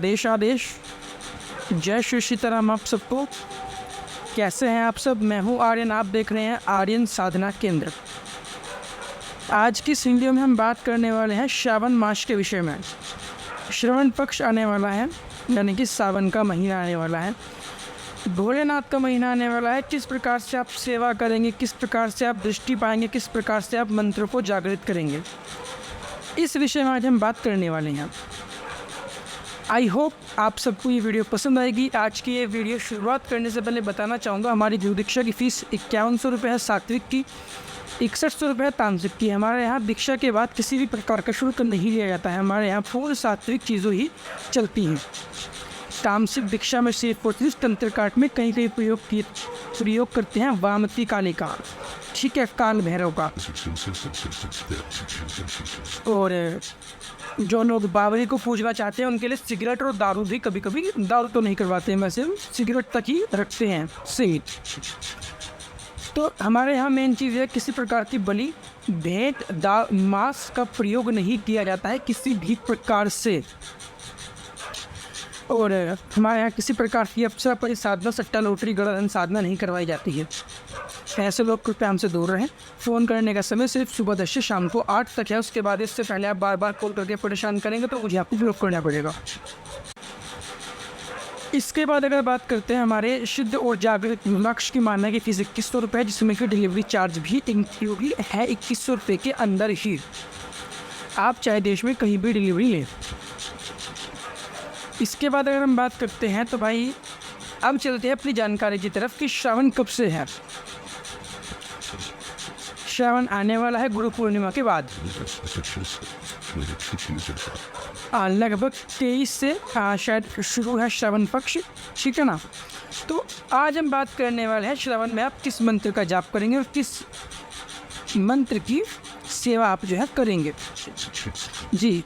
आदेश आदेश। जय श्री सीताराम आप सबको। कैसे हैं आप सब? मैं हूं आर्यन, आप देख रहे हैं आर्यन साधना केंद्र। आज की इस वीडियो में हम बात करने वाले हैं श्रावण मास के विषय में। श्रवण पक्ष आने वाला है, यानी कि सावन का महीना आने वाला है, भोलेनाथ का महीना आने वाला है। किस प्रकार से आप सेवा करेंगे, किस प्रकार से आप दृष्टि पाएंगे, किस प्रकार से आप मंत्रों को जागृत करेंगे, इस विषय में आज हम बात करने वाले हैं। आई होप आप सबको ये वीडियो पसंद आएगी। आज की ये वीडियो शुरुआत करने से पहले बताना चाहूँगा, हमारी गुरु दीक्षा की फ़ीस 5100 रुपये है सात्विक की, 6100 रुपये है तामसिक की। हमारे यहाँ दीक्षा के बाद किसी भी प्रकार का शुल्क नहीं लिया जाता है। हमारे यहाँ पूर्ण सात्विक चीज़ों ही चलती हैं। तामसिक दीक्षा में सिर्फ 35 तंत्र काट में कहीं कहीं प्रयोग करते हैं वामती काली का, ठीक है, काल भैरव का। और जो लोग बाबरी को पूजना चाहते हैं उनके लिए सिगरेट और दारू भी कभी कभी, दारू तो नहीं करवाते हैं वैसे, सिगरेट तक ही रखते हैं सीमित। तो हमारे यहाँ मेन चीज़ है, किसी प्रकार की बलि, भेंट, मांस का प्रयोग नहीं किया जाता है किसी भी प्रकार से। और हमारे यहाँ किसी प्रकार की अप्सरा पर साधना, सट्टा, लॉटरी, गड़न साधना नहीं करवाई जाती है। ऐसे लोग कृपया हमसे दूर रहें। फ़ोन करने का समय सिर्फ सुबह 10 से शाम को 8 तक है। उसके बाद इससे पहले आप बार बार कॉल करके परेशान करेंगे तो मुझे आपको ब्लॉक करना पड़ेगा। इसके बाद अगर बात करते हैं हमारे शुद्ध और जागृत लक्ष्य की, मानना की फीस 2100 रुपये है, जिसमें कि डिलीवरी चार्ज भी इंक्लूड है 2100 रुपये के अंदर ही। आप चाहे देश में कहीं भी डिलीवरी लें। इसके बाद अगर हम बात करते हैं तो भाई अब चलते हैं अपनी जानकारी की तरफ कि श्रावण कब से है। श्रावण आने वाला है गुरु पूर्णिमा के बाद, लगभग 23 से शायद शुरू है श्रावण पक्ष, ठीक है ना। तो आज हम बात करने वाले हैं श्रावण में आप किस मंत्र का जाप करेंगे और किस मंत्र की सेवा आप जो है करेंगे जी।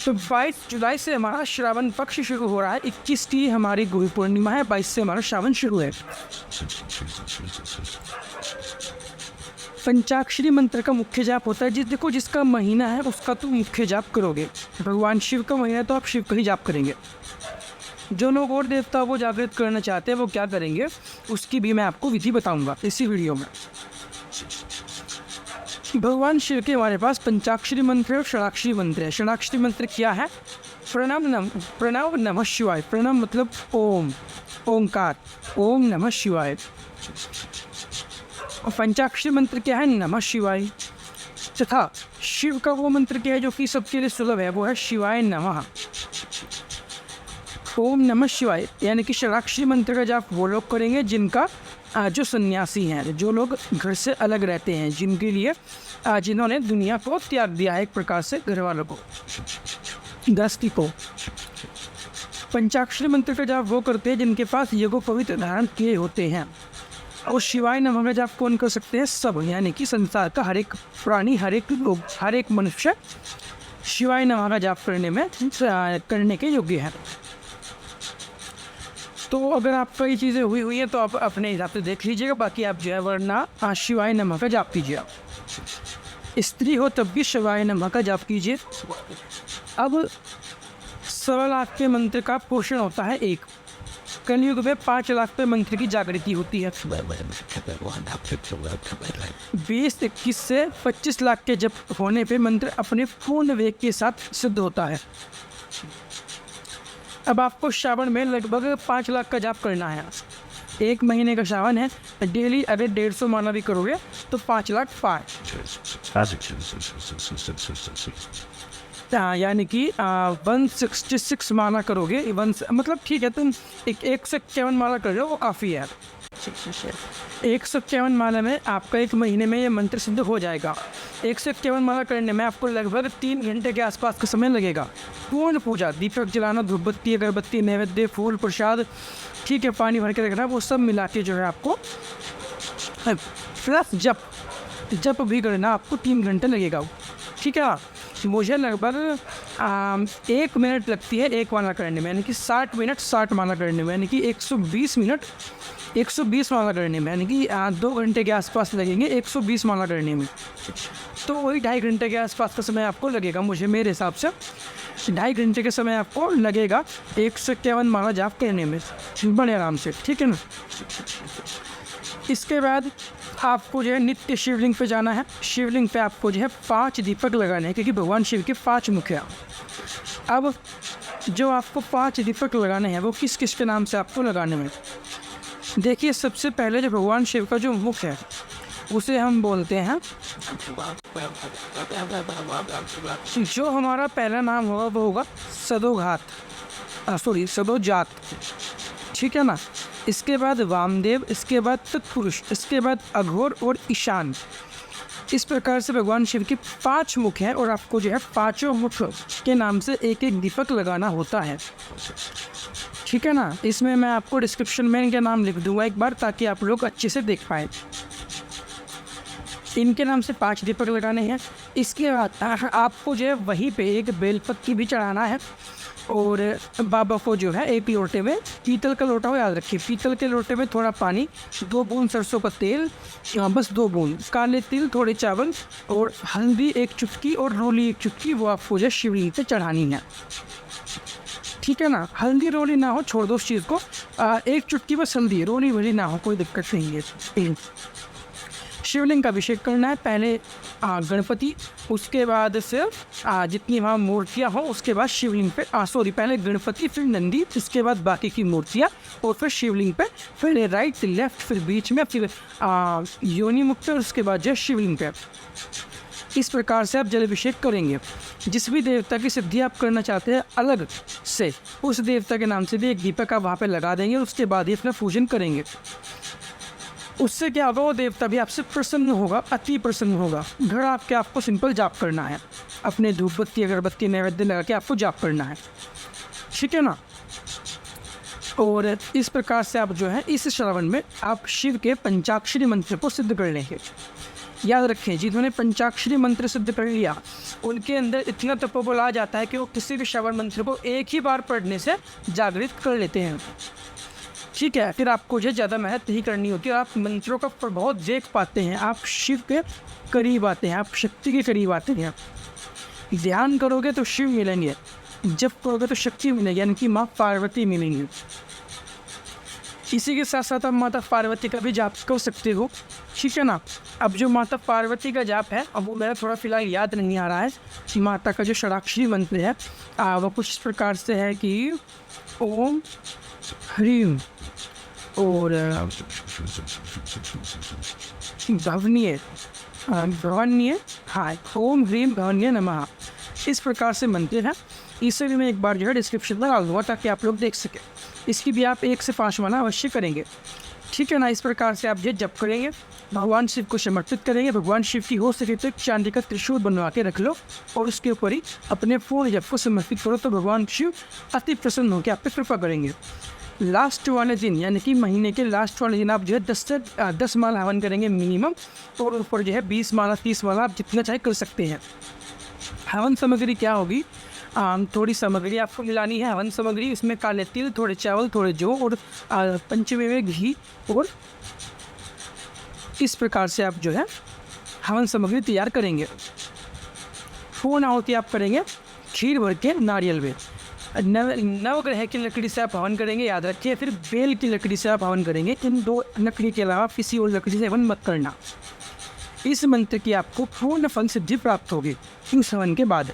तो 22 जुलाई से हमारा श्रावण पक्ष शुरू हो रहा है। 21 की हमारी गुरु पूर्णिमा है, 22 से हमारा श्रावण शुरू है। पंचाक्षरी मंत्र का मुख्य जाप होता है। देखो जिसका महीना है उसका तो मुख्य जाप करोगे। भगवान शिव का महीना है तो आप शिव का ही जाप करेंगे। जो लोग और देवता वो जागृत करना चाहते हैं वो क्या करेंगे, उसकी भी मैं आपको विधि बताऊंगा इसी वीडियो में। भगवान शिव के हमारे पास पंचाक्षरी मंत्र और षडाक्षरी मंत्र है। षडाक्षरी मंत्र क्या है? प्रणव नमः शिवाय। प्रणव मतलब ओम, ओंकार, ओम नमः शिवाय। और पंचाक्षरी मंत्र क्या है? नमः शिवाय। तथा शिव का वो मंत्र क्या है जो कि सबके लिए सुलभ है, वो है शिवाय नमः, ओम नमः शिवाय। यानी कि षडाक्षरी मंत्र का जाप वो लोग करेंगे जिनका जो सन्यासी हैं, जो लोग घर से अलग रहते हैं, जिनके लिए जिन्होंने दुनिया को त्याग दिया है एक प्रकार से, घर वालों को, गृहस्थी को। पंचाक्षरी मंत्र का जाप वो करते हैं जिनके पास यज्ञोपवीत धारण किए होते हैं। और शिवाय नमः का जाप कौन कर सकते हैं? सब, यानी कि संसार का हर एक प्राणी, हर एक लोग, हर एक मनुष्य शिवाय नमः का जाप करने के योग्य है। तो अगर आपका ये चीज़ें हुई है तो आप अपने हिसाब से देख लीजिएगा, बाकी आप जो है वरना शिवाय नमः का जाप कीजिए। स्त्री हो तब भी शिवाय नमः का जाप कीजिए। अब 16 लाख के मंत्र का पोषण होता है एक। कलयुग में 5 लाख पे मंत्र की जागृति होती है। 20, 21 से 25 लाख के जप होने पे मंत्र अपने पूर्ण वेग के साथ सिद्ध होता है। अब आपको श्रावण में लगभग 5 लाख का जाप करना है। एक महीने का श्रावण है, डेली अगर 150 माला भी करोगे तो 5 लाख पार, यानी कि 166 माला करोगे। मतलब ठीक है, तुम 151 माला कर रहे हो, वो काफ़ी है। 151 माला में आपका एक महीने में ये मंत्र सिद्ध हो जाएगा। 151 माला करने में आपको लगभग 3 घंटे के आसपास का समय लगेगा। पूर्ण पूजा, दीपक जलाना, धूपबत्ती, अगरबत्ती, नैवेद्य, फूल, प्रसाद, ठीक है, पानी भर के रखना, वो सब मिला के जो है आपको प्लस जप भी करना, आपको 3 घंटे लगेगा, ठीक है। मुझे लगभग 1 मिनट लगती है एक माला करने में, यानी कि 60 मिनट 60 माला करने में, यानी कि 120 मिनट 120 माला करने में, यानी कि 2 घंटे के आसपास लगेंगे 120 माला करने में। तो वही 2.5 घंटे के आसपास का समय आपको लगेगा मुझे, मेरे हिसाब से। 2.5 घंटे का समय आपको लगेगा 151 माला जाप करने में, बड़े आराम से, ठीक है ना। इसके बाद आपको जो है नित्य शिवलिंग पे जाना है। शिवलिंग पे आपको जो है 5 दीपक लगाने हैं, क्योंकि भगवान शिव के 5 मुख हैं। अब जो आपको 5 दीपक लगाने हैं वो किस किस के नाम से आपको लगाने हैं। देखिए, सबसे पहले जो भगवान शिव का जो मुख है उसे हम बोलते हैं, जो हमारा पहला नाम होगा वो होगा सदोजात, ठीक है ना। इसके बाद वामदेव, इसके बाद तत्पुरुष, इसके बाद अघोर और ईशान। इस प्रकार से भगवान शिव के 5 मुख हैं और आपको जो है 5 मुख के नाम से एक एक दीपक लगाना होता है, ठीक है ना। इसमें मैं आपको डिस्क्रिप्शन में इनके नाम लिख दूंगा एक बार, ताकि आप लोग अच्छे से देख पाएँ। इनके नाम से 5 दीपक लगाने हैं। इसके बाद आपको जो है वहीं पे एक बेलपत्ती भी चढ़ाना है, और बाबा को जो है एक लोटे में, पीतल का लोटा हो, याद रखिए, पीतल के लोटे में थोड़ा पानी, 2 बूंद सरसों का तेल, बस 2 बूंद काले तिल, थोड़े चावल और हल्दी 1 चुटकी और रोली 1 चुटकी, वो आपको जो शिवलिंग पे चढ़ानी है, ठीक है ना। हल्दी रोली ना हो, छोड़ दो उस चीज़ को, 1 चुटकी बस हल्दी, रोली वली ना हो, कोई दिक्कत नहीं है। शिवलिंग का अभिषेक करना है, पहले गणपति, उसके बाद फिर जितनी वहाँ मूर्तियाँ हों, उसके बाद शिवलिंग पे पहले गणपति, फिर नंदी, इसके बाद बाकी की मूर्तियाँ, और फिर शिवलिंग पे, फिर राइट लेफ्ट, फिर बीच में, फिर योनि मुख पे, और उसके बाद जो शिवलिंग पे। इस प्रकार से आप जल अभिषेक करेंगे। जिस भी देवता की सिद्धि आप करना चाहते हैं अलग से, उस देवता के नाम से भी एक दीपक आप वहाँ पे लगा देंगे, उसके बाद ही अपना पूजन करेंगे। उससे क्या होगा, वो देवता भी आपसे प्रसन्न होगा, अति प्रसन्न होगा। घर आपके आपको सिंपल जाप करना है, अपने धूप बत्ती अगरबत्ती नैवेद्य लगा के आपको जाप करना है, ठीक है ना। और इस प्रकार से आप जो है इस श्रावण में आप शिव के पंचाक्षरी मंत्र को सिद्ध कर लेंगे। याद रखें, जिन्होंने पंचाक्षरी मंत्र सिद्ध कर लिया उनके अंदर इतना तपोबल आ जाता है कि वो किसी भी श्रवण मंत्र को एक ही बार पढ़ने से जागृत कर लेते हैं, ठीक है। फिर आपको जो ज़्यादा मेहनत नहीं करनी होती और आप मंत्रों का प्रभाव देख पाते हैं, आप शिव के करीब आते हैं, आप शक्ति के करीब आते हैं। ध्यान करोगे तो शिव मिलेंगे, जप करोगे तो शक्ति मिलेगी, यानी कि माँ पार्वती मिलेंगी। इसी के साथ साथ आप माता पार्वती का भी जाप कर सकते हो, ठीक है ना। अब जो माता पार्वती का जाप है, अब वो मेरा थोड़ा फिलहाल याद नहीं आ रहा है। माता का जो षडाक्षरी मंत्र है वो कुछ इस प्रकार से है कि ओम ह्रीम और भवन्य, हाँ, ओम ह्रीम भवन्य नमः, इस प्रकार से मंत्र है। इसे भी मैं एक बार जो है डिस्क्रिप्शन में डाल दूँगा ताकि आप लोग देख सकें। इसकी भी आप 1 से 5 माला अवश्य करेंगे, ठीक है ना। इस प्रकार से आप जो जप करेंगे, भगवान शिव को समर्पित करेंगे। भगवान शिव की हो सके तो एक चांदी का त्रिशूल बनवा के रख लो और उसके ऊपर ही अपने पूर्ण जप को समर्पित करो, तो भगवान शिव अति प्रसन्न होकर आप पे कृपा करेंगे। लास्ट वाले दिन, यानी कि महीने के लास्ट वाले दिन आप जो है 10 से 10 माला हवन करेंगे मिनिमम, और ऊपर जो है 20 माला 30 माला आप जितना चाहे कर सकते हैं। हवन सामग्री क्या होगी, थोड़ी सामग्री आपको मिलानी है। हवन सामग्री, इसमें काले तिल, थोड़े चावल, थोड़े जौ और पंचमेवे घी, और इस प्रकार से आप जो है हवन सामग्री तैयार करेंगे। पूर्ण आहुति आप करेंगे खीर भर के नारियल में। नवग्रह की लकड़ी से आप हवन करेंगे, याद रखिए। फिर बेल की लकड़ी से आप हवन करेंगे। इन 2 लकड़ी के अलावा किसी और लकड़ी से हवन मत करना। इस मंत्र की आपको पूर्ण फल सिद्धि प्राप्त होगी इस हवन के बाद।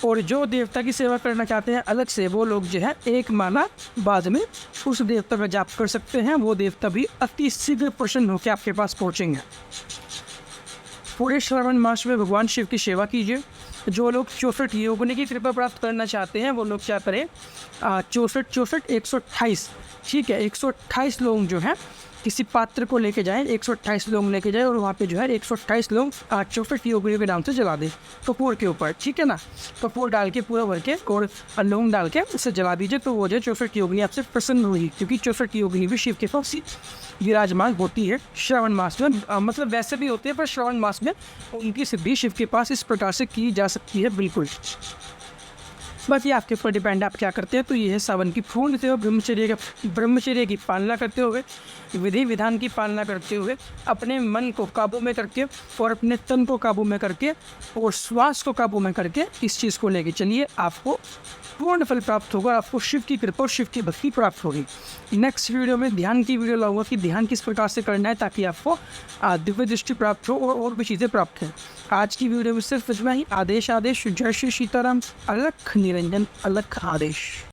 और जो देवता की सेवा करना चाहते हैं अलग से, वो लोग जो है 1 माला बाद में उस देवता का जाप कर सकते हैं। वो देवता भी अति शीघ्र प्रसन्न होकर आपके पास पहुँचेंगे। पूरे श्रावण मास में भगवान शिव की सेवा कीजिए। जो लोग 64 योगिनी की कृपा प्राप्त करना चाहते हैं वो लोग क्या करें, 64 128, ठीक है, 128 लोग जो हैं किसी पात्र को लेके जाएं, 128 लोग लेके जाएं और वहाँ पे जो है 128 लोग 64 योगिनी के नाम से जला दें कपूर के ऊपर, ठीक है ना। कपूर डाल के पूरा भर के और लौंग डाल के उसे जला दीजिए, तो वो जो 64 योगिनी आपसे प्रसन्न हुई, क्योंकि 64 योगिनी भी शिव के पास विराजमान होती है श्रावण मास में। मतलब वैसे भी होते हैं, पर श्रावण मास में उनकी सिद्धि शिव के पास इस प्रकार से की जा सकती है। बिल्कुल बाकी आपके ऊपर डिपेंड आप क्या करते हैं। तो ये है सावन की पूर्ण सेवा, ब्रह्मचर्य की पालना करते हुए, विधि विधान की पालना करते हुए, अपने मन को काबू में करके और अपने तन को काबू में करके और श्वास को काबू में करके इस चीज़ को लेके चलिए, आपको पूर्ण फल प्राप्त होगा, आपको शिव की कृपा और शिव की भक्ति प्राप्त होगी। नेक्स्ट वीडियो में ध्यान की वीडियो लाऊंगा कि ध्यान किस प्रकार से करना है ताकि आपको दिव्य दृष्टि प्राप्त हो और भी चीज़ें प्राप्त हैं। आज की वीडियो में सिर्फ इतना ही। आदेश आदेश, जय श्री सीताराम, अलख निरंजन, अलख आदेश।